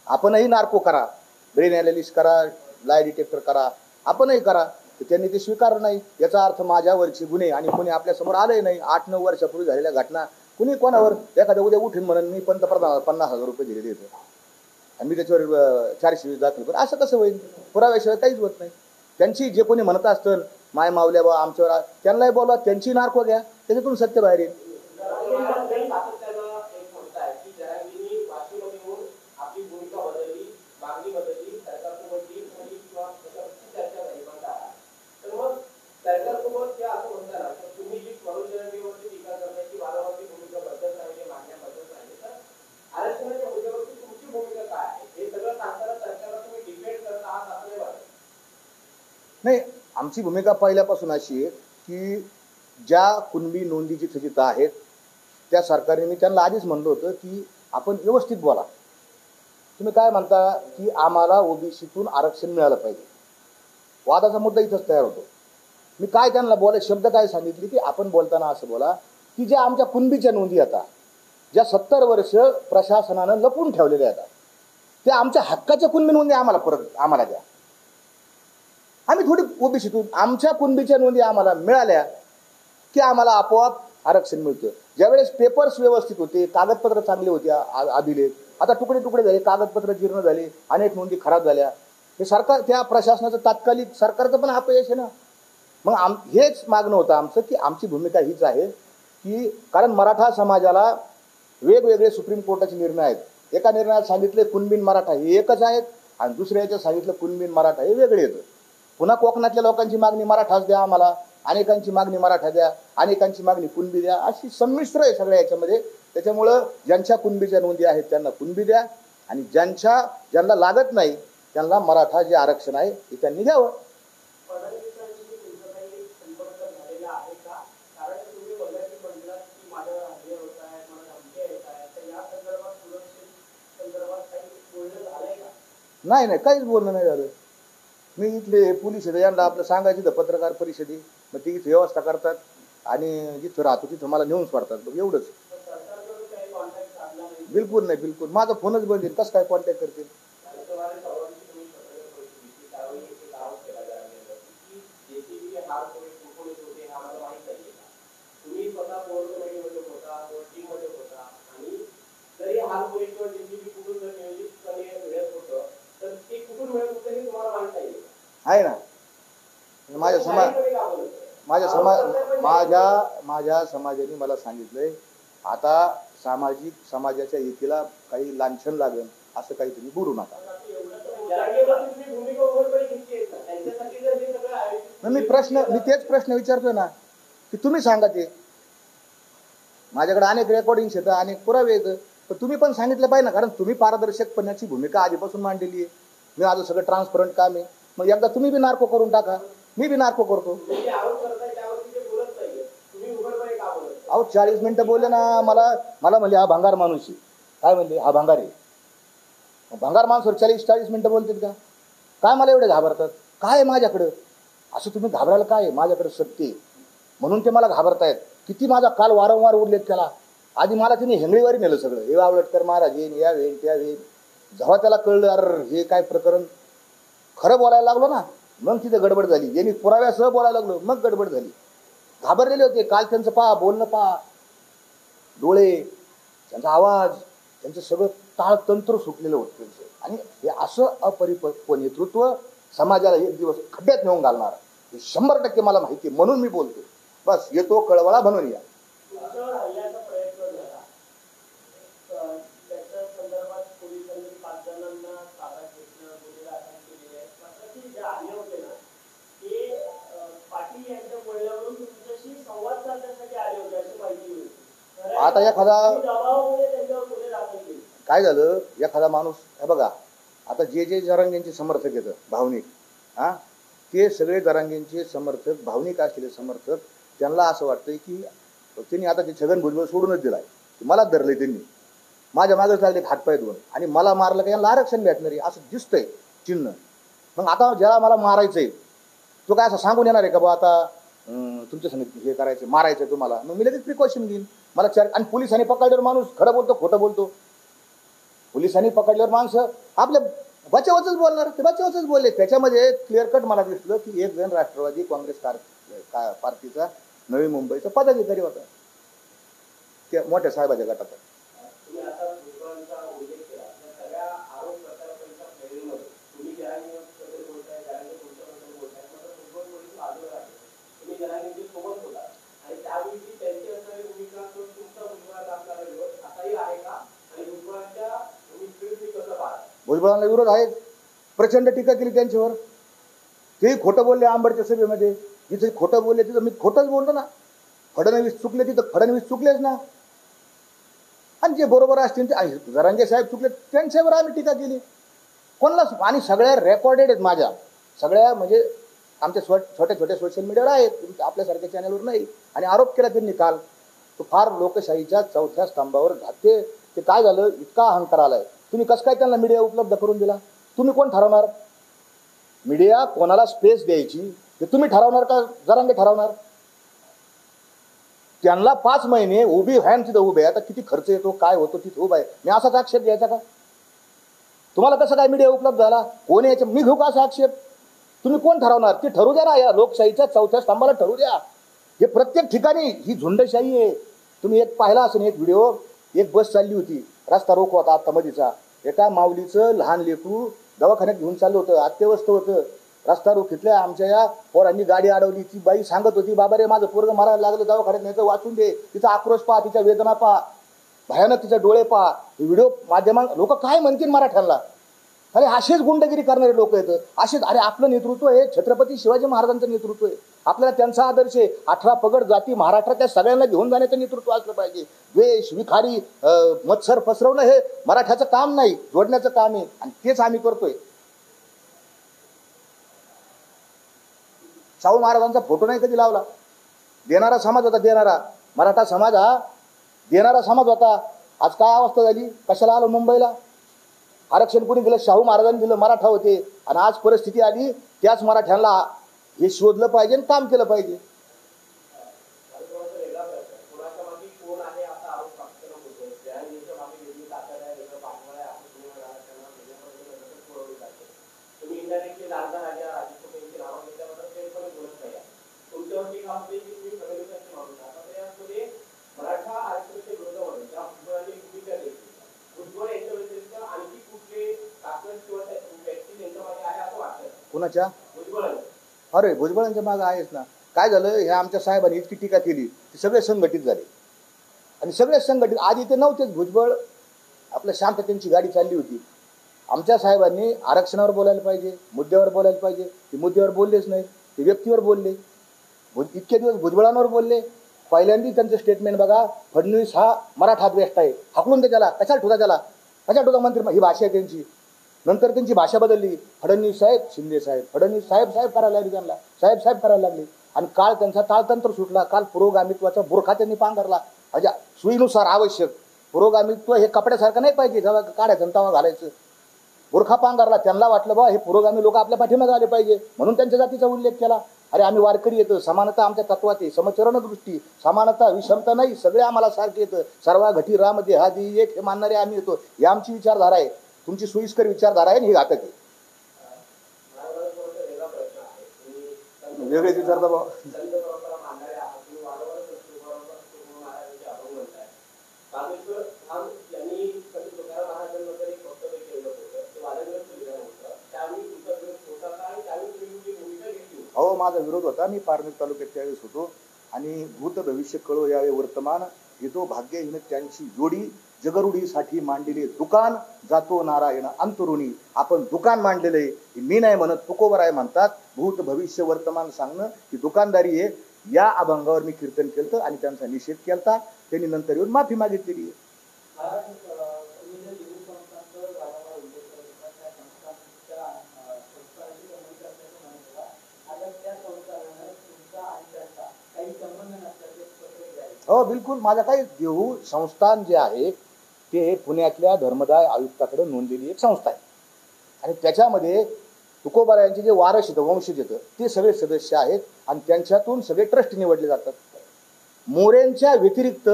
आपणही नार्को करा, ब्रेन ॲनालिसिस करा, लाय डिटेक्टर करा, आपणही करा. तर त्यांनी ते स्वीकारलं नाही. याचा अर्थ माझ्यावरचे गुन्हे आणि कोणी आपल्यासमोर आलंही नाही. 8-9 वर्षापूर्वी झालेल्या घटना कुणी कोणावर एखाद्या उद्या उठून म्हणून मी पंतप्रधान 50,000 रुपये दिलेले होते आणि मी त्याच्यावर 420 दाखल करू, असं कसं होईल? पुराव्याशिवाय काहीच होत नाही. त्यांची जे कोणी म्हणत असतं माय मावल्या बा आमच्यावर, त्यांनाही बोलवा, त्यांची नार्को घ्या, त्याच्यातून सत्य बाहेर येईल. नाही, आमची भूमिका पहिल्यापासून अशी आहे की ज्या कुणबी नोंदी जिथं जिथं आहेत त्या सरकारने, मी त्यांना आधीच म्हणलं होतं की आपण व्यवस्थित बोला. तुम्ही काय म्हणता की आम्हाला ओबीसीतून आरक्षण मिळालं पाहिजे, वादाचा मुद्दा इथंच तयार होतो. मी काय त्यांना शब्द काय सांगितले की आपण बोलताना असं बोला की ज्या आमच्या कुणबीच्या नोंदी आता ज्या 70 वर्ष प्रशासनानं लपून ठेवलेल्या आहेत त्या आमच्या हक्काच्या कुणबी नोंदी आम्हाला द्या. आम्ही थोडी ओबीसीतून आमच्या कुणबीच्या नोंदी आम्हाला मिळाल्या की आम्हाला आपोआप आरक्षण मिळतं. ज्यावेळेस पेपर्स व्यवस्थित होते, कागदपत्र चांगले होते, अभिलेख, आता तुकडे तुकडे झाले, कागदपत्र जीर्ण झाले, अनेक नोंदी खराब झाल्या. हे सरकार, त्या प्रशासनाचं तात्कालिक सरकारचं पण अपयश आहे ना. मग हेच मागणं होतं आमचं की आमची भूमिका हीच आहे की कारण मराठा समाजाला वेगवेगळे सुप्रीम कोर्टाचे निर्णय आहेत. एका निर्णयात सांगितले कुणबीन मराठा हे एकच आहेत आणि दुसऱ्या याच्यात सांगितलं कुणबीन मराठा हे वेगळे येतं. पुन्हा कोकणातल्या लोकांची मागणी मराठाच द्या आम्हाला, अनेकांची मागणी मराठा द्या, अनेकांची मागणी कुणबी द्या, अशी संमिश्र आहे सगळ्या याच्यामध्ये. त्याच्यामुळं ज्यांच्या कुणबीच्या नोंदी आहेत त्यांना कुणबी द्या आणि ज्यांना लागत नाही त्यांना मराठा जे आरक्षण आहे ते त्यांनी द्यावं. नाही नाही, काहीच बोलणं नाही झालं. मी इथले पोलीस यांना आपलं सांगायचं तर पत्रकार परिषदी, मग ती इथे व्यवस्था करतात आणि जिथं राहतो तिथं मला नेऊन सोडतात, एवढंच. बिलकुल नाही, बिलकुल. माझा फोनच बंद येईल, कसं काय कॉन्टॅक्ट करतील? आहे ना. माझ्या समाजाने मला सांगितलंय आता समाजाच्या एकीला काही लांछन लागेल असं काहीतरी बोलू नका. मी तेच प्रश्न विचारतोय ना की तुम्ही सांगा. ते माझ्याकडे अनेक रेकॉर्डिंग्स येतं, अनेक पुरावे येतं, पण तुम्ही पण सांगितलं पाहिजे ना. कारण तुम्ही पारदर्शकपणाची भूमिका आधीपासून मांडलेली आहे. मी आज सगळं ट्रान्सपरंट काम आहे. मग एकदा तुम्ही बी नार्को करून टाका, मी बी नार्को करतो. अहो 40 मिनिटं बोलले ना. मला म्हणले हा भंगार माणूस आहे. काय म्हणले? हा भंगार आहे. भंगार माणूस 40 मिनिटं बोलतात का? काय मला एवढे घाबरतात? काय आहे माझ्याकडं? असं तुम्ही घाबरायला काय आहे? माझ्याकडे सत्य आहे म्हणून ते मला घाबरतायत. किती माझा काल वारंवार उरलेत त्याला. आधी मला तिने हेंगळीवारी नेलं सगळं. हे आवडटकर महाराज येईन, या वेळेन त्या वेळेन. जेव्हा त्याला कळलं अरे हे काय प्रकरण, खरं बोलायला लागलो ना, मग तिथे गडबड झाली. यांनी पुराव्यासह बोलायला लागलो, मग गडबड झाली. घाबरलेले होते. काल त्यांचं पहा, बोलणं पहा, डोळे, त्यांचा आवाज, त्यांचं सगळं ताळतंत्र सुटलेलं होतं त्यांचं. आणि हे असं अपरिपक्व नेतृत्व समाजाला एक दिवस खड्ड्यात नेऊन घालणार हे 100% मला माहिती. म्हणून मी बोलतो. बस येतो कळवळा बनवून या. आता एखादा काय झालं, एखादा माणूस हे बघा, आता जे जरांगेंचे समर्थक येतं भावनिक, हा, ते सगळे जरांगेंचे समर्थक, भावनिक असलेले समर्थक, त्यांना असं वाटतंय की त्यांनी आता ते छगन भुजबळ सोडूनच दिलाय, मलाच धरलंय त्यांनी, माझ्या मागेच लागले हातपाय धुवून आणि मला मारलं का यांना आरक्षण भेटणार आहे असं दिसतंय चिन्ह. मग आता ज्याला मला मारायचंय तो काय असं सांगून येणार आहे का बा आता तुमच्या संग हे करायचं मारायचं तुम्हाला, मग मी लगेच प्रिकॉशन घेईन. मला आणि पोलिसांनी पकडल्यावर माणूस खरं बोलतो खोटं बोलतो. पोलिसांनी पकडल्यावर माणसं आपल्या बचावाचंच बोलणार, ते बचावाचंच बोलले. त्याच्यामध्ये क्लिअर कट मला दिसलं की एक जण राष्ट्रवादी काँग्रेस पार्टीचा नवी मुंबईचा पदाधिकारी होता, त्या मोठ्या साहेबाच्या गटाचा. भुजबळांना विरोध आहे, प्रचंड टीका केली त्यांच्यावर. ते खोटं बोलले आंबडच्या सभेमध्ये, जिथे खोटं बोलले तिथं मी खोटंच बोललो ना. फडणवीस चुकले तिथं फडणवीस चुकलेच ना, आणि जे बरोबर असतील ते जरांगे साहेब चुकले त्यांच्यावर आम्ही टीका केली कोणालाच. आणि सगळ्या रेकॉर्डेड आहेत माझ्या सगळ्या, म्हणजे आमच्या छोट्या छोट्या सोशल मीडियावर आहेत, आपल्यासारख्या चॅनलवर नाही. आणि आरोप केला त्यांनी काल, तो फार लोकशाहीच्या चौथ्या स्तंभावर घातले. ते काय झालं, इतका अहंकार आलाय. तुम्ही कसं काय त्यांना मीडिया उपलब्ध करून दिला? तुम्ही कोण ठरवणार मीडिया कोणाला स्पेस द्यायची? हे तुम्ही ठरवणार का जरांगे ठरवणार? त्यांना 5 महिने उभी व्हॅन तिथं उभे, आता किती खर्च येतो काय होतो तिथं उभा आहे, मी असाच आक्षेप घ्यायचा का? तुम्हाला कसं काय मीडिया उपलब्ध झाला? कोण यायचं, मी घेऊ का असा आक्षेप? तुम्ही कोण ठरवणार? ते ठरू द्या ना, या लोकशाहीच्या चौथ्या स्तंभाला ठरू द्या. हे प्रत्येक ठिकाणी ही झुंडशाही आहे. तुम्ही एक पाहिला असेल एक व्हिडिओ, एक बस चालली होती, रस्ता रोको होता आता मधीचा, एका माऊलीचं लहान लेकरू दवाखान्यात घेऊन चाललं होतं, अत्यवस्थ होतं. रस्ता रोखीतल्या आमच्या या पोरांनी गाडी अडवली. ती बाई सांगत होती, बाबा रे माझं पोरगं मारायला लागलं, दवाखान्यात न्यायचं, वाचून दे. तिचा आक्रोश पहा, तिच्या वेदना पहा, भयानक तिचे डोळे पहा. हे व्हिडिओ माध्यमात लोक काय म्हणतील मराठ्यांना? अरे असेच गुंडगिरी करणारे लोक येतं असेच. अरे आपलं नेतृत्व आहे छत्रपती शिवाजी महाराजांचं नेतृत्व आहे, आपल्याला त्यांचा आदर्श आहे. 18 पगड जाती महाराष्ट्रातल्या सगळ्यांना घेऊन जाण्याचं नेतृत्व असलं पाहिजे. द्वेष विखारी मत्सर पसरवणं हे मराठ्याचं काम नाही, जोडण्याचं काम आहे, आणि तेच आम्ही करतोय. शाहू महाराजांचा फोटो नाही कधी लावला. देणारा समाज होता, देणारा मराठा समाज, हा देणारा समाज होता. आज काय अवस्था झाली? कशाला आलो मुंबईला? आरक्षण कोणी दिलं? शाहू महाराजांनी दिलं, मराठा होते. आणि आज परिस्थिती आली, त्याच मराठ्यांना हे शोधलं पाहिजे आणि काम केलं पाहिजे. कुणाच्या? अरे भुजबळांच्या मागे आहेच ना. काय झालं, ह्या आमच्या साहेबांनी इतकी टीका केली, ते सगळे संघटित झाले. आणि सगळे संघटित, आधी ते नव्हतेच. भुजबळ आपल्या शांततेची गाडी चालली होती. आमच्या साहेबांनी आरक्षणावर बोलायला पाहिजे, मुद्द्यावर बोलायला पाहिजे. ते मुद्द्यावर बोललेच नाही, ते व्यक्तीवर बोलले. इतके दिवस भुजबळांवर बोलले. पहिल्यांदा त्यांचं स्टेटमेंट बघा, फडणवीस हा मराठा द्वेष्ट आहे, हाकलून दे त्याला, कशाला ठुता त्याला, कशाला ठुता मंत्री, ही भाषा आहे त्यांची. नंतर त्यांची भाषा बदलली, फडणवीस साहेब, शिंदे साहेब, फडणवीस साहेब साहेब करायला लागली, त्यांना साहेब साहेब करायला लागले. आणि काळ त्यांचा ताळतंत्र सुटला. काल पुरोगामित्वाचा बुरखा त्यांनी पांघरला. म्हणजे सोयीनुसार आवश्यक. पुरोगामित्व हे कपड्यासारखं नाही पाहिजे, जेव्हा काढायचं तेव्हा घालायचं. बुरखा पांघरला. त्यांना वाटलं बा हे पुरोगामी लोक आपल्या पाठीमागे आले पाहिजे, म्हणून त्यांच्या जातीचा उल्लेख केला. अरे आम्ही वारकरी येतो, समानता आमच्या तत्वात आहे, समचरण दृष्टी, समानता विषमता नाही, सगळे आम्हाला सारखे येतं. सर्वा घटी राम देहादी एक हे मानणारे आम्ही येतो. ही आमची विचारधारा आहे. तुमची सोयीस्कर विचारधारा आहे, ही घातक आहे. वेगळेच विचारता बा. हो, माझा विरोध होता. मी पारनेर तालुक्यात त्यावेळेस होतो. आणि भूत भविष्य कळो यावे वर्तमान, येतो भाग्यहीन त्यांची जोडी, जगरुडीसाठी मांडलेले दुकान, जातो नारायण अंतरुणी. आपण दुकान मांडलेलं आहे, मी नाही म्हणत, तुकोबराय म्हणतात. भूत भविष्य वर्तमान सांगणं ही दुकानदारी आहे. या अभंगावर मी कीर्तन केलं आणि त्यांचा निषेध केला. त्यांनी नंतर येऊन माफी मागितलेली आहे. हो बिलकुल. माझा काही देहू संस्थान जे आहे ते पुण्यातल्या धर्मदाय आयुक्ताकडे नोंदलेली एक संस्था आहे आणि त्याच्यामध्ये तुकोबारायांचे जे वारस येतं वंशज येतं ते सगळे सदस्य आहेत आणि त्यांच्यातून सगळे ट्रस्ट निवडले जातात. मोरेंच्या व्यतिरिक्त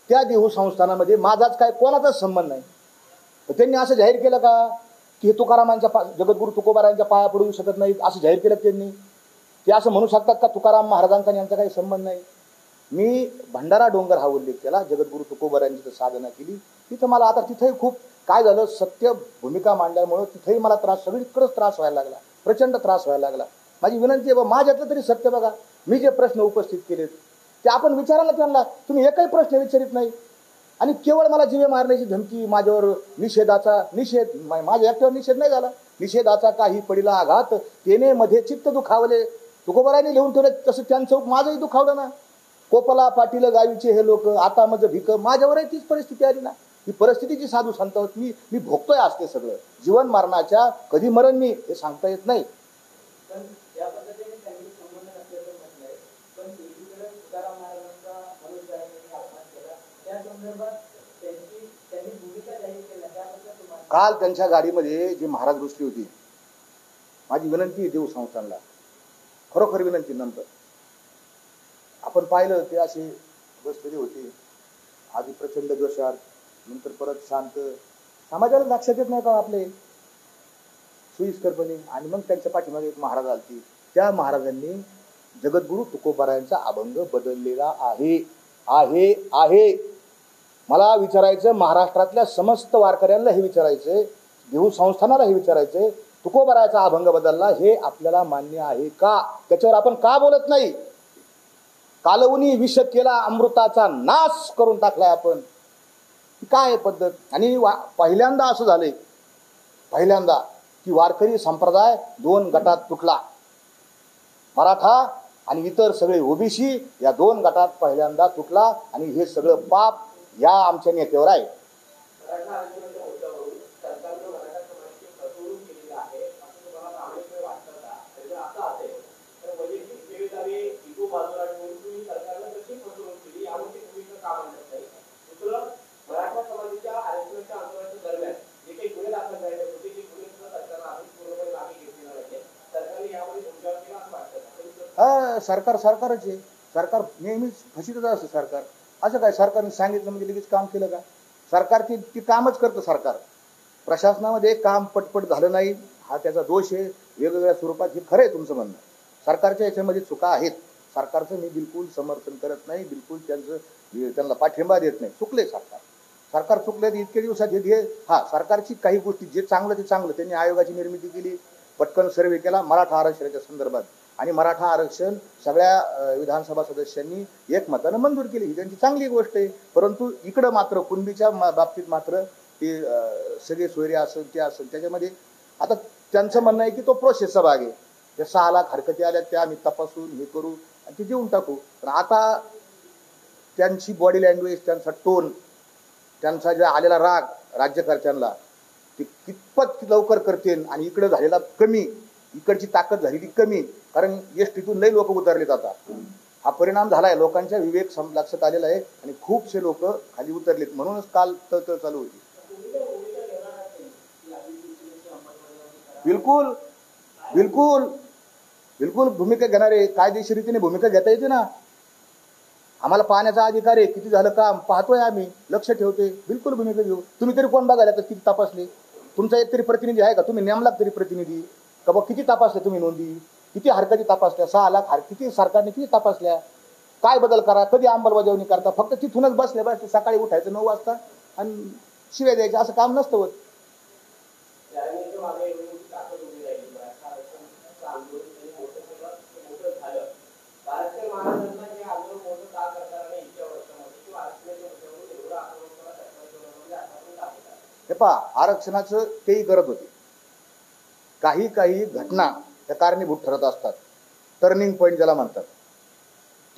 त्या देहू संस्थानामध्ये माझाच काय कोणाचाच संबंध नाही. तर त्यांनी असं जाहीर केलं का की हे तुकारामांच्या जगद्गुरू तुकोबारायांच्या पाया पडू शकत नाहीत असं जाहीर केलं त्यांनी? ते असं म्हणू शकतात का तुकाराम महाराजांचा यांचा काही संबंध नाही? मी भंडारा डोंगर हा उल्लेख केला, जगद्गुरू तुकोबारायांची साधना केली तिथं मला आता तिथंही खूप काय झालं, सत्य भूमिका मांडल्यामुळं तिथेही मला त्रास, सगळीकडेच त्रास व्हायला लागला, प्रचंड त्रास व्हायला लागला. माझी विनंती आहे माझ्यातलं तरी सत्य बघा. मी जे प्रश्न उपस्थित केलेत ते आपण विचारायला त्यांना, तुम्ही एकही प्रश्न विचारित नाही आणि केवळ मला जीवे मारण्याची धमकी, माझ्यावर निषेधाचा निषेध, माझ्या एकट्यावर निषेध नाही झाला, निषेधाचा काही पडिला आघात तेने मध्ये चित्त दुखावले. तुकोबारायांनी लिहून ठेवले तसं त्यांचं माझंही दुखावलं ना. कोपला पाटील गावीचे हे लोक आता माझं भिक, माझ्यावरही तीच परिस्थिती आली ना. ही परिस्थितीची साधू संत आहोत मी भोगतोय असते सगळं. जीवन मरणाच्या कधी मरण मी हे सांगता येत नाही. काल त्यांच्या गाडीमध्ये जी महाराज घुसली होती, माझी विनंती देऊ संस्थानला, खरोखर विनंती, नंतर आपण पाहिलं ते असे बसलेले होते आधी प्रचंड जोशात, नंतर परत शांत, समाजाला लक्षात येत नाही का आपले सुईस्करपणे. आणि मग त्यांच्या पाठीमागे एक महाराज आलती, त्या महाराजांनी जगद्गुरू तुकोबारायांचा अभंग बदललेला आहे आहे आहे. मला विचारायचं, महाराष्ट्रातल्या समस्त वारकऱ्यांना हे विचारायचंय, देहू संस्थानाला हे विचारायचंय, तुकोबारायांचा अभंग बदलला हे आपल्याला मान्य आहे का? त्याच्यावर आपण का बोलत नाही? कालवनी विष केला अमृताचा नाश करून टाकलाय आपण, काय पद्धत? आणि पहिल्यांदा असं झालंय, पहिल्यांदा की वारकरी संप्रदाय दोन गटात तुटला. मराठा आणि इतर सगळे ओबीसी या दोन गटात पहिल्यांदा तुटला आणि हे सगळं पाप या आमच्या नेत्यावर आहे. सरकार सरकारच आहे, सरकार नेहमीच फसितच असतं. सरकार असं काय सरकारने सांगितलं म्हणजे लगेच काम केलं का? सरकार ती कामच करतं. सरकार प्रशासनामध्ये काम पटपट झालं नाही हा त्याचा दोष आहे वेगवेगळ्या स्वरूपात. हे खरं आहे तुमचं म्हणणं, सरकारच्या याच्यामध्ये चुका आहेत, सरकारचं मी बिलकुल समर्थन करत नाही, बिलकुल त्यांना पाठिंबा देत नाही. चुकले सरकार चुकले. इतके दिवसात हे सरकारची काही गोष्टी जे चांगलं ते चांगलं, त्यांनी आयोगाची निर्मिती केली, पटकन सर्वे केला मराठा आरक्षणाच्या संदर्भात आणि मराठा आरक्षण सगळ्या विधानसभा सदस्यांनी एकमतानं मंजूर केली, ही त्यांची चांगली गोष्ट आहे. परंतु इकडं मात्र कुणबीच्या बाबतीत मात्र ते सगळे सोयरे असेल ते असेल त्याच्यामध्ये आता त्यांचं म्हणणं आहे की तो प्रोसेसचा भाग आहे. त्या 6 लाख हरकती आल्या त्या आम्ही तपासून हे करू आणि ते देऊन टाकू. पण आता त्यांची बॉडी लँग्वेज, त्यांचा टोन, त्यांचा जे आलेला राग राज्यकर्त्यांना ते कितपत लवकर करतील आणि इकडं झालेला कमी, इकडची ताकद झालेली कमी, कारण एसटीतून लई लोक उतरलेत आता. हा परिणाम झालाय, लोकांच्या विवेक लक्षात आलेला आहे आणि खूपसे लोक खाली उतरलेत. म्हणूनच काल तळतळ चालू होती. बिलकुल बिलकुल बिलकुल भूमिका घेणारे, कायदेशीर रीतीने भूमिका घेता येते ना. आम्हाला पाहण्याचा अधिकार आहे, किती झालं काम पाहतोय आम्ही, लक्ष ठेवतोय, बिलकुल भूमिका घेऊ. तुम्ही तरी कोण बघायला तर किती तपासले? तुमचा एक तरी प्रतिनिधी आहे का? तुम्ही नेमलात तरी प्रतिनिधी का? बघ किती तपासले तुम्ही नोंदी, किती हरकती तपासल्या? 6 लाख किती सरकारने किती तपासल्या? काय बदल करा, कधी अंमलबजावणी करता? फक्त तिथूनच बसले सकाळी उठायचं 9 वाजता आणि शिव्या द्यायच्या, असं काम नसतं होत. हे पहा, आरक्षणाचं तेही करत होते, काही काही घटना त्या कारणीभूत ठरत असतात, टर्निंग पॉईंट ज्याला म्हणतात,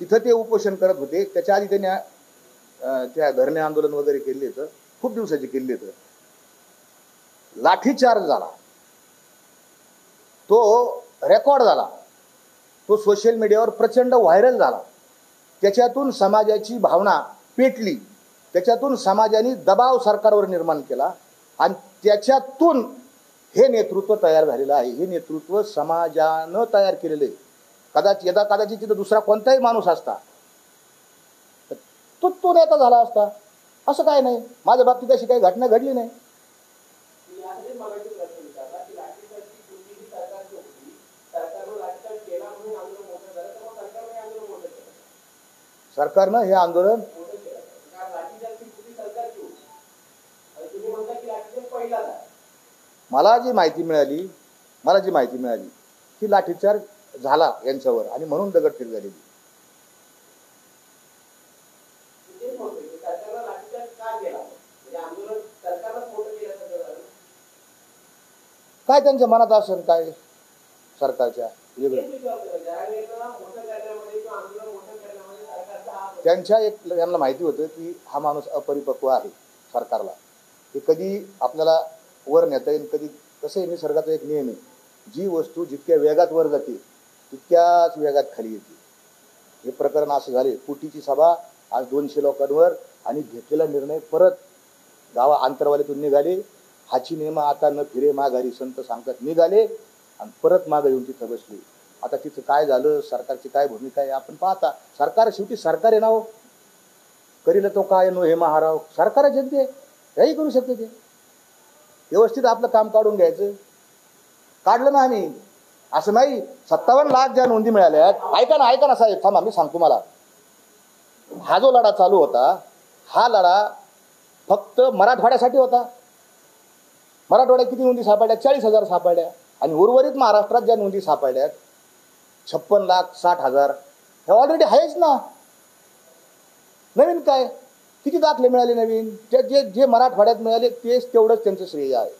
तिथं ते उपोषण करत होते. त्याच्या आधी त्यांनी त्या धरणे आंदोलन वगैरे केले तर खूप दिवसाचे केले तर लाठीचार्ज झाला, तो रेकॉर्ड झाला, तो सोशल मीडियावर प्रचंड व्हायरल झाला. त्याच्यातून समाजाची भावना पेटली, त्याच्यातून समाजाने दबाव सरकारवर निर्माण केला आणि त्याच्यातून हे नेतृत्व तयार झालेलं आहे. हे नेतृत्व समाजानं तयार केलेलं आहे. कदाचित तिथं दुसरा कोणताही माणूस असता तो नेता झाला असता, असं काय नाही. माझ्या बाबतीत अशी काही घटना घडली नाही. सरकारनं हे आंदोलन मला जी माहिती मिळाली की लाठीचार्ज झाला यांच्यावर आणि म्हणून दगडफेक झालेली. काय त्यांच्या मनात असेल काय सरकारच्या त्यांना माहिती होतं की हा माणूस अपरिपक्व आहे सरकारला. हे कधी आपल्याला वर नेता येईल, कधी कसं आहे, निसर्गाचा एक नियम आहे, जी वस्तू जितक्या वेगात वर जाते तितक्याच वेगात खाली येते. हे प्रकरण असं झाले. कुटीची सभा आज 200 लोकांवर आणि घेतलेला निर्णय परत गावा अंतरवालीतून निघाले. हाची नेम आता न फिरे माघारी संत सांगतात निघाले आणि परत मागे येऊन तिथं बसले. आता तिथं काय झालं, सरकारची काय भूमिका आहे आपण पाहता. सरकार शेवटी सरकार आहे ना हो, करील तो काय नो हे महाराव, सरकार जनते काही करू शकते. ते व्यवस्थित आपलं काम काढून घ्यायचं. काढलं ना आम्ही, असं नाही. 57 लाख ज्या नोंदी मिळाल्या, ऐका ना साहेब, थांबा मी सांगतो. मला हा जो लढा चालू होता, हा लढा फक्त मराठवाड्यासाठी होता. मराठवाड्यात किती नोंदी सापडल्या? 40,000 सापडल्या. आणि उर्वरित महाराष्ट्रात ज्या नोंदी सापडल्यात 56,60,000 हे ऑलरेडी आहेच ना. नवीन काय, किती दाखले मिळाले नवीन? जे मराठवाड्यात मिळाले तेच तेवढंच त्यांचं श्रेय आहे.